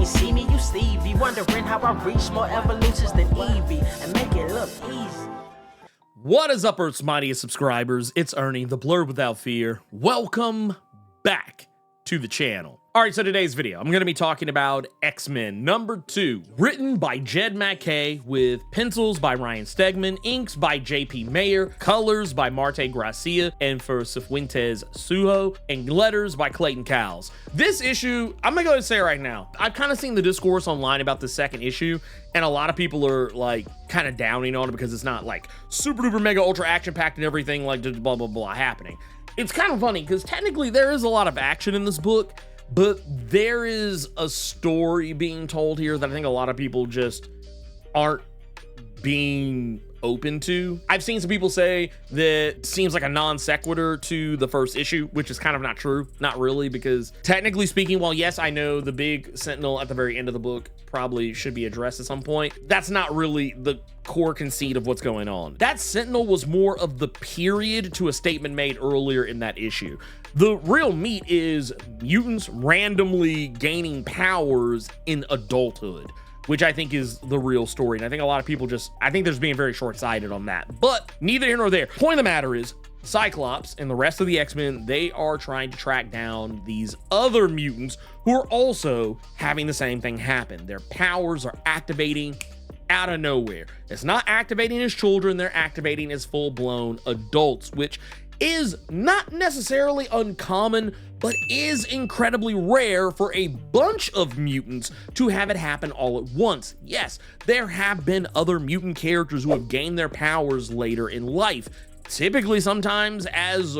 ain't see me, you Stevie. Wondering how I reach more evolutions than Eevee and make it look easy. What is up, Earth's mightiest subscribers? It's Ernie, the Blerd without fear. Welcome back to the channel. All right, so today's video, I'm going to be talking about X-Men #2, written by Jed MacKay with pencils by Ryan Stegman, inks by JP Mayer, colors by Marte Gracia and for Cifuentes Suho, and letters by Clayton Cowles. This issue, I'm going to go ahead and say it right now, I've kind of seen the discourse online about the second issue, and a lot of people are like kind of downing on it because it's not like super duper mega ultra action packed and everything like just blah blah blah happening. It's kind of funny because technically there is a lot of action in this book, but there is a story being told here that I think a lot of people just aren't being open to. I've seen some people say that it seems like a non sequitur to the first issue, which is kind of not true. Not really, because technically speaking, while yes, I know the big Sentinel at the very end of the book probably should be addressed at some point, that's not really the core conceit of what's going on. That Sentinel was more of the period to a statement made earlier in that issue. The real meat is mutants randomly gaining powers in adulthood, which I think is the real story. And I think a lot of people I think they're just being very short-sighted on that. But neither here nor there. Point of the matter is, Cyclops and the rest of the X-Men, they are trying to track down these other mutants who are also having the same thing happen. Their powers are activating out of nowhere. It's not activating as children, they're activating as full-blown adults, which is not necessarily uncommon, but is incredibly rare for a bunch of mutants to have it happen all at once. Yes, there have been other mutant characters who have gained their powers later in life, typically sometimes as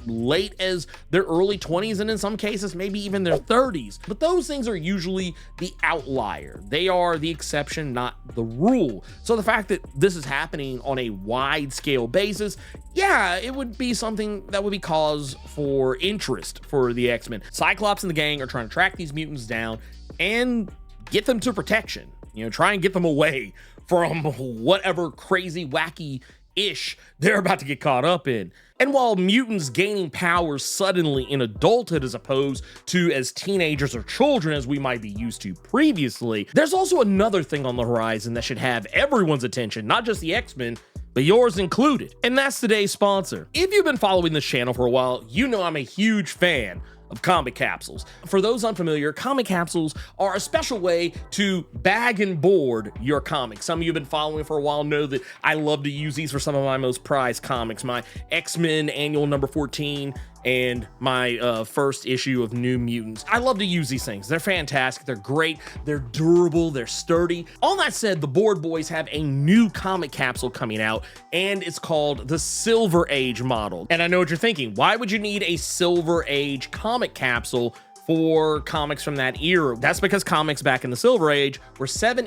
late as their early 20s, and in some cases maybe even their 30s. But those things are usually the outlier. They are the exception, not the rule. So the fact that this is happening on a wide scale basis, yeah, it would be something that would be cause for interest for the X-Men. Cyclops and the gang are trying to track these mutants down and get them to protection. You know, try and get them away from whatever crazy, wacky-ish they're about to get caught up in. And while mutants gaining powers suddenly in adulthood as opposed to as teenagers or children as we might be used to previously, there's also another thing on the horizon that should have everyone's attention, not just the X-Men, but yours included. And that's today's sponsor. If you've been following this channel for a while, you know I'm a huge fan of comic capsules. For those unfamiliar, comic capsules are a special way to bag and board your comics. Some of you have been following for a while know that I love to use these for some of my most prized comics, my X-Men annual number 14 and my first issue of New Mutants. I love to use these things. They're fantastic, they're great, they're durable, they're sturdy. All that said, the Board Boys have a new comic capsule coming out, and it's called the Silver Age model. And I know what you're thinking, why would you need a Silver Age comic capsule for comics from that era? That's because comics back in the Silver Age were 7"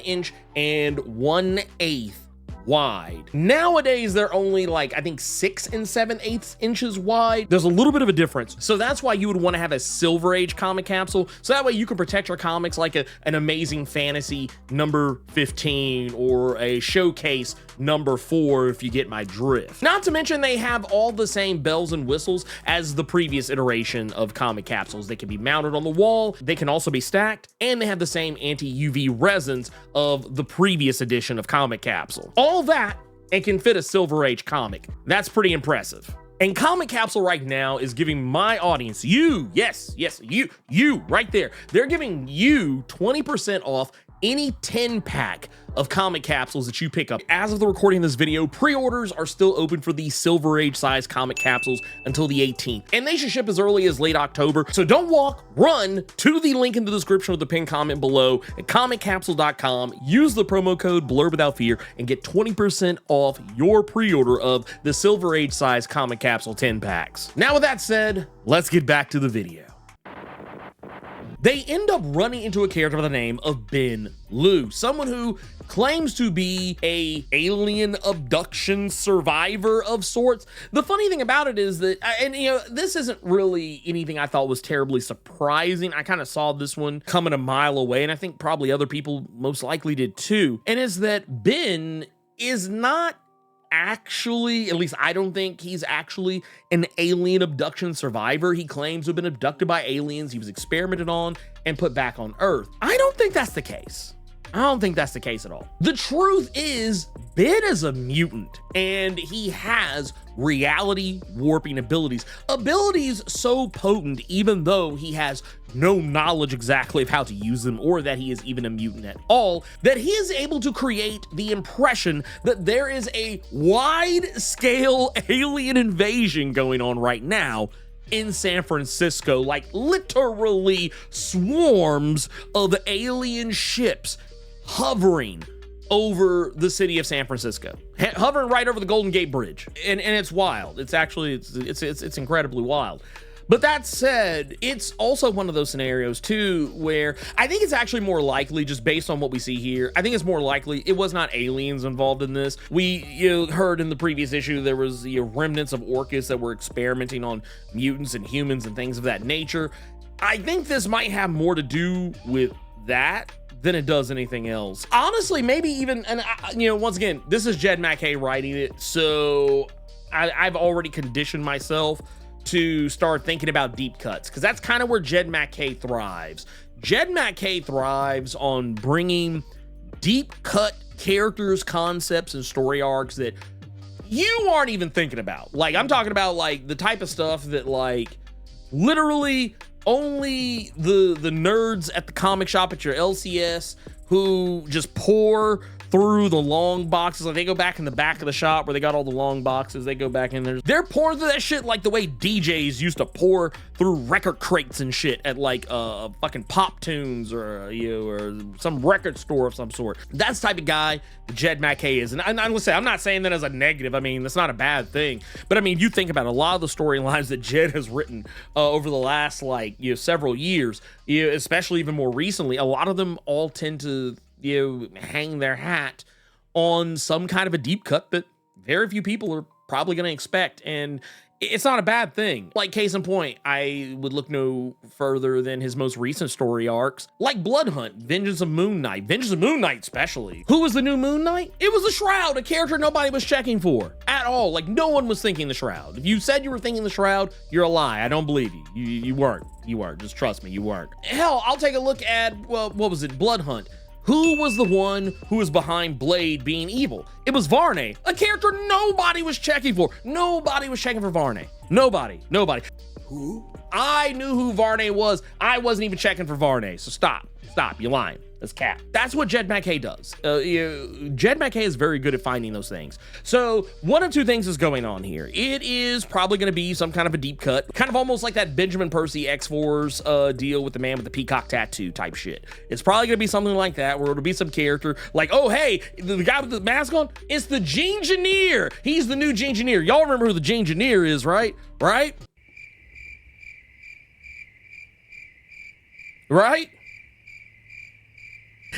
and 1/8 wide. Nowadays, they're only like, I think 6 7/8 inches wide. There's a little bit of a difference. So that's why you would want to have a Silver Age comic capsule. So that way you can protect your comics like an Amazing Fantasy number 15 or a Showcase number 4, if you get my drift. Not to mention they have all the same bells and whistles as the previous iteration of comic capsules. They can be mounted on the wall, they can also be stacked, and they have the same anti-UV resins of the previous edition of comic capsule. All that and can fit a Silver Age comic. That's pretty impressive. And Comic Capsule right now is giving my audience, you, yes, you right there, they're giving you 20% off any 10-pack of comic capsules that you pick up. As of the recording of this video, pre-orders are still open for the Silver Age size comic capsules until the 18th, and they should ship as early as late October. So don't walk, run to the link in the description of the pinned comment below at comiccapsule.com. Use the promo code BLERWithoutFear and get 20% off your pre-order of the Silver Age size comic capsule 10 packs. Now with that said, let's get back to the video. They end up running into a character by the name of Ben Liu, someone who claims to be a alien abduction survivor of sorts. The funny thing about it is that, and you know, this isn't really anything I thought was terribly surprising. I kind of saw this one coming a mile away, and I think probably other people most likely did too. And is that Ben is not actually, at least I don't think he's actually an alien abduction survivor. He claims to have been abducted by aliens. He was experimented on and put back on Earth. I don't think that's the case. I don't think that's the case at all. The truth is, Ben is a mutant, and he has reality warping abilities. Abilities so potent, even though he has no knowledge exactly of how to use them, or that he is even a mutant at all, that he is able to create the impression that there is a wide-scale alien invasion going on right now in San Francisco, like literally swarms of alien ships hovering over the city of San Francisco, hovering right over the Golden Gate Bridge. And it's wild. It's actually, it's incredibly wild. But that said, it's also one of those scenarios too, where I think it's actually more likely, just based on what we see here, I think it's more likely it was not aliens involved in this. We heard in the previous issue, there was remnants of Orcus that were experimenting on mutants and humans and things of that nature. I think this might have more to do with that than it does anything else. Honestly, maybe even, and once again, this is Jed MacKay writing it, so I've already conditioned myself to start thinking about deep cuts, because that's kind of where Jed MacKay thrives. Jed MacKay thrives on bringing deep cut characters, concepts, and story arcs that you aren't even thinking about. Like, I'm talking about like the type of stuff that like literally only the nerds at the comic shop at your LCS who just pour through the long boxes. Like, they go back in the back of the shop where they got all the long boxes. They go back in there. They're pouring through that shit like the way DJs used to pour through record crates and shit at like fucking Pop Tunes or or some record store of some sort. That's the type of guy Jed MacKay is. And I'm gonna say, I'm not saying that as a negative. I mean, that's not a bad thing. But I mean, you think about a lot of the storylines that Jed has written over the last like several years, especially even more recently, a lot of them all tend to hang their hat on some kind of a deep cut that very few people are probably going to expect. And it's not a bad thing. Like, case in point, I would look no further than his most recent story arcs, like Blood Hunt, Vengeance of Moon Knight especially. Who was the new Moon Knight? It was the Shroud, a character nobody was checking for at all. Like, no one was thinking the Shroud. If you said you were thinking the Shroud, you're a lie. I don't believe you. You weren't. Just trust me, you weren't. Hell, I'll take a look at, well, what was it? Blood Hunt. Who was the one who was behind Blade being evil? It was Varney, a character nobody was checking for. Nobody was checking for Varney. Nobody. Who? I knew who Varney was. I wasn't even checking for Varney. So stop, you're lying. That's cap. That's what Jed MacKay does. Jed MacKay is very good at finding those things. So one of two things is going on here. It is probably going to be some kind of a deep cut, kind of almost like that Benjamin Percy X-Force deal with the man with the peacock tattoo type shit. It's probably going to be something like that, where it'll be some character like, oh, hey, the guy with the mask on, it's the Gene-Engineer. He's the new Gene-Engineer. Y'all remember who the Gene-Engineer is, right? Right?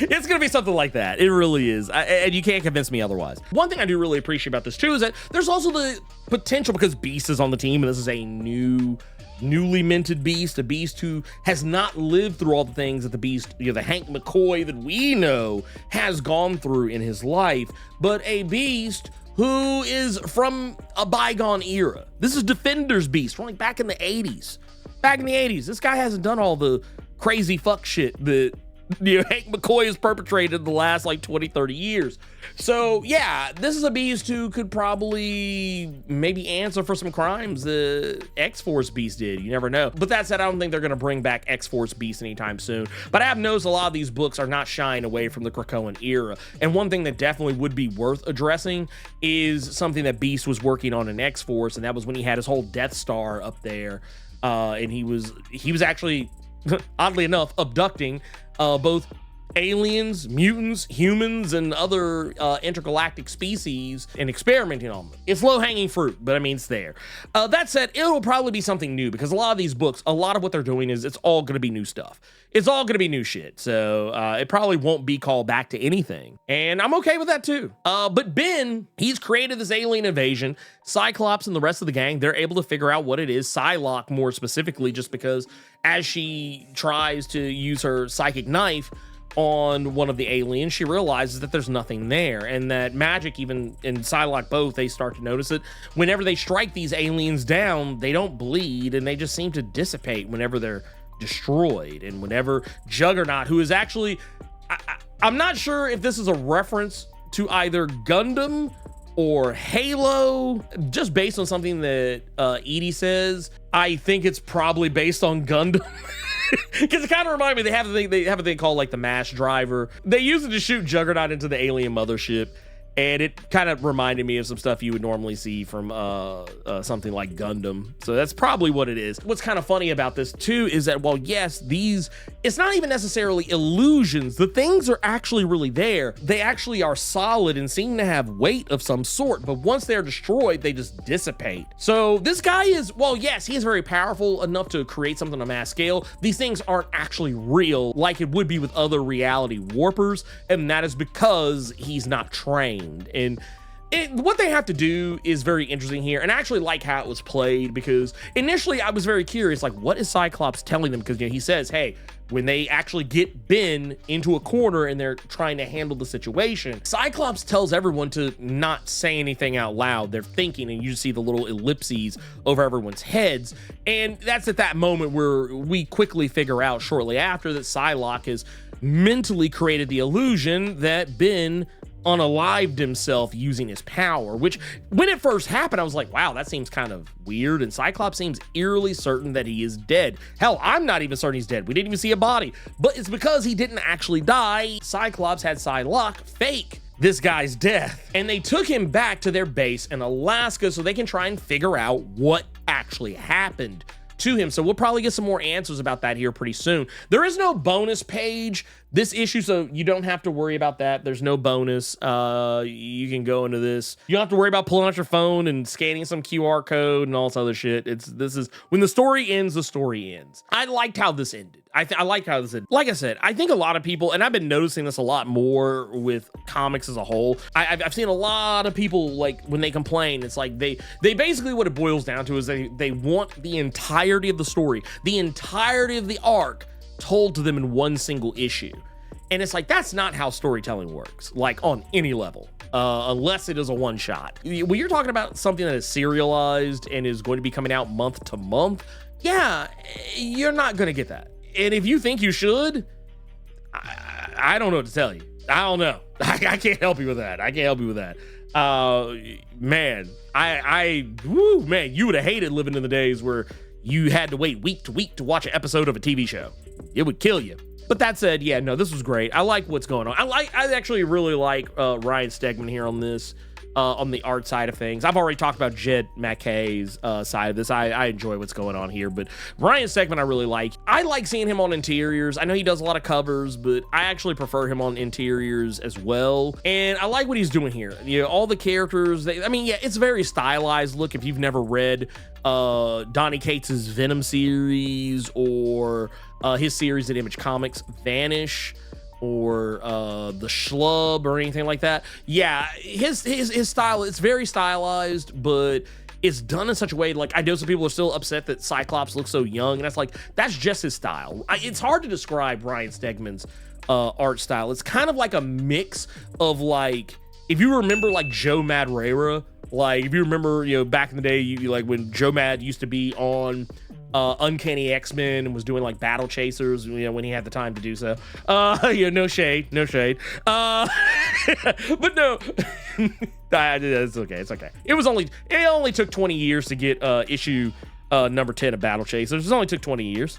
It's gonna be something like that. It really is. And you can't convince me otherwise. One thing I do really appreciate about this too is that there's also the potential, because Beast is on the team, and this is a newly minted Beast, a Beast who has not lived through all the things that the Beast, the Hank McCoy that we know has gone through in his life, but a Beast who is from a bygone era. This is Defender's Beast from like back in the 80s. Back in the 80s, this guy hasn't done all the crazy fuck shit that Hank McCoy has perpetrated the last like 20, 30 years. So yeah, this is a Beast who could probably maybe answer for some crimes the X-Force Beast did. You never know. But that said, I don't think they're going to bring back X-Force Beast anytime soon. But I have noticed a lot of these books are not shying away from the Krakoan era. And one thing that definitely would be worth addressing is something that Beast was working on in X-Force, and that was when he had his whole Death Star up there. And he was actually, oddly enough, abducting both aliens, mutants, humans, and other intergalactic species and experimenting on them. It's low-hanging fruit, but I mean, it's there. That said, it'll probably be something new, because a lot of these books, a lot of what they're doing is it's all going to be new stuff. It's all going to be new shit. So it probably won't be called back to anything. And I'm okay with that too. But Ben, he's created this alien invasion. Cyclops and the rest of the gang, they're able to figure out what it is. Psylocke more specifically, just because as she tries to use her psychic knife on one of the aliens, she realizes that there's nothing there, and that magic, even in Psylocke both, they start to notice it. Whenever they strike these aliens down, they don't bleed, and they just seem to dissipate whenever they're destroyed. And whenever Juggernaut, who is actually, I'm not sure if this is a reference to either Gundam or Halo, just based on something that Edie says. I think it's probably based on Gundam. Because it kind of reminds me, they have a thing called like the mass driver. They use it to shoot Juggernaut into the alien mothership, and it kind of reminded me of some stuff you would normally see from something like Gundam. So that's probably what it is. What's kind of funny about this too is that, well, yes, it's not even necessarily illusions. The things are actually really there. They actually are solid and seem to have weight of some sort, but once they're destroyed, they just dissipate. So this guy is, well, yes, he is very powerful enough to create something on a mass scale. These things aren't actually real like it would be with other reality warpers, and that is because he's not trained. And what they have to do is very interesting here, and I actually like how it was played, because initially I was very curious, like, what is Cyclops telling them? Because, you know, he says, hey, when they actually get Ben into a corner and they're trying to handle the situation, Cyclops tells everyone to not say anything out loud. They're thinking, and you see the little ellipses over everyone's heads, and that's at that moment where we quickly figure out shortly after that Psylocke has mentally created the illusion that Ben unalived himself using his power, which when it first happened, I was like, wow, that seems kind of weird. And Cyclops seems eerily certain that he is dead. Hell, I'm not even certain he's dead. We didn't even see a body, but it's because he didn't actually die. Cyclops had Psylocke fake this guy's death, and they took him back to their base in Alaska so they can try and figure out what actually happened to him. So we'll probably get some more answers about that here pretty soon. There is no bonus page this issue, so you don't have to worry about that. There's no bonus. You can go into this. You don't have to worry about pulling out your phone and scanning some QR code and all this other shit. This is when the story ends, the story ends. I liked how this ended. I liked how this ended. Like I said, I think a lot of people, and I've been noticing this a lot more with comics as a whole. I've seen a lot of people, like, when they complain, it's like they basically, what it boils down to is they want the entirety of the story, the entirety of the arc told to them in one single issue. And it's like, that's not how storytelling works, like on any level, unless it is a one shot. When you're talking about something that is serialized and is going to be coming out month to month, yeah, you're not going to get that. And if you think you should, I don't know what to tell you. I don't know. I can't help you with that. I can't help you with that. Man, man, you would have hated living in the days where you had to wait week to week to watch an episode of a TV show. It would kill you. But that said, yeah, no, this was great. I like what's going on. I actually really like Ryan Stegman here on this, on the art side of things. I've already talked about Jed MacKay's side of this. I enjoy what's going on here, but Ryan Stegman I really like. I like seeing him on interiors. I know he does a lot of covers, but I actually prefer him on interiors as well. And I like what he's doing here. You know, all the characters, I mean, yeah, it's very stylized look. If you've never read Donny Cates's Venom series, or his series at Image Comics, Vanish, or the Schlub, or anything like that, yeah, his style, it's very stylized, but it's done in such a way, like, I know some people are still upset that Cyclops looks so young, and that's like, that's just his style. It's hard to describe Ryan Stegman's art style. It's kind of like a mix of, like, if you remember, like, Joe Madureira, like, if you remember, you know, back in the day, you like when Joe Mad used to be on Uncanny X-Men and was doing like Battle Chasers, you know, when he had the time to do so. Yeah, no shade. But no, it's okay. It only took 20 years to get issue number 10 of Battle Chasers. It only took 20 years.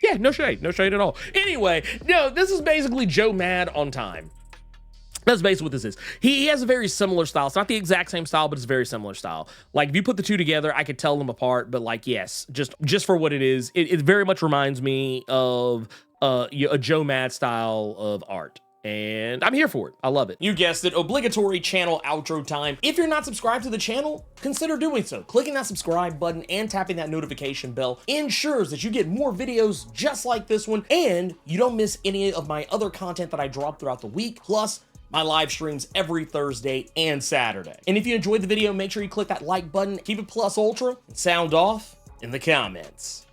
Yeah, no shade at all. Anyway, no, this is basically Joe Mad on time. That's basically what this is. He has a very similar style. It's not the exact same style, but it's a very similar style. Like, if you put the two together, I could tell them apart, but like, yes, just for what it is, it very much reminds me of a Joe Mad style of art. And I'm here for it. I love it. You guessed it, obligatory channel outro time. If you're not subscribed to the channel, consider doing so. Clicking that subscribe button and tapping that notification bell ensures that you get more videos just like this one, and you don't miss any of my other content that I drop throughout the week, plus my live streams every Thursday and Saturday. And if you enjoyed the video, make sure you click that like button, keep it plus ultra, and sound off in the comments.